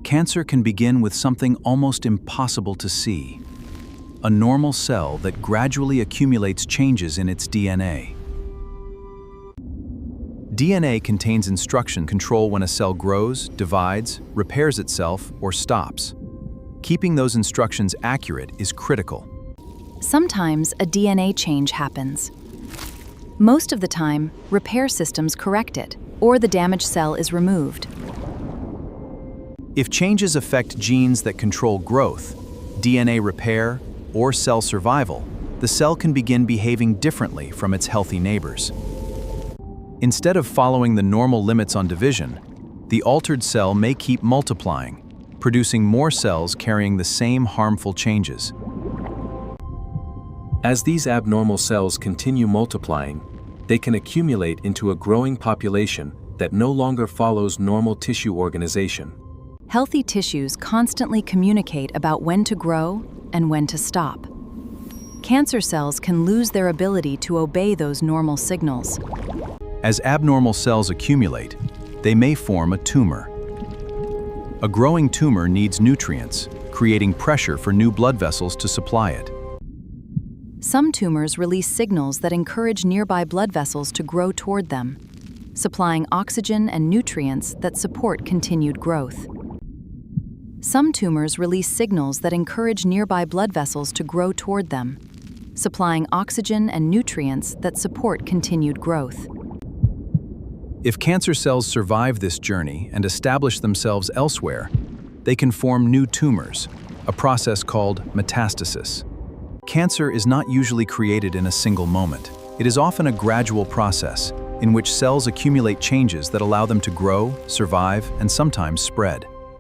Cancer can begin with something almost impossible to see: a normal cell that gradually accumulates changes in its DNA. DNA contains instruction control when a cell grows, divides, repairs itself, or stops. Keeping those instructions accurate is critical. Sometimes a DNA change happens. Most of the time, repair systems correct it, or the damaged cell is removed. If changes affect genes that control growth, DNA repair, or cell survival, the cell can begin behaving differently from its healthy neighbors. Instead of following the normal limits on division, the altered cell may keep multiplying, producing more cells carrying the same harmful changes. As these abnormal cells continue multiplying, they can accumulate into a growing population that no longer follows normal tissue organization. Healthy tissues constantly communicate about when to grow and when to stop. Cancer cells can lose their ability to obey those normal signals. As abnormal cells accumulate, they may form a tumor. A growing tumor needs nutrients, creating pressure for new blood vessels to supply it. Some tumors release signals that encourage nearby blood vessels to grow toward them, supplying oxygen and nutrients that support continued growth. Some tumors release signals that encourage nearby blood vessels to grow toward them, supplying oxygen and nutrients that support continued growth. If cancer cells survive this journey and establish themselves elsewhere, they can form new tumors, a process called metastasis. Cancer is not usually created in a single moment. It is often a gradual process in which cells accumulate changes that allow them to grow, survive, and sometimes spread.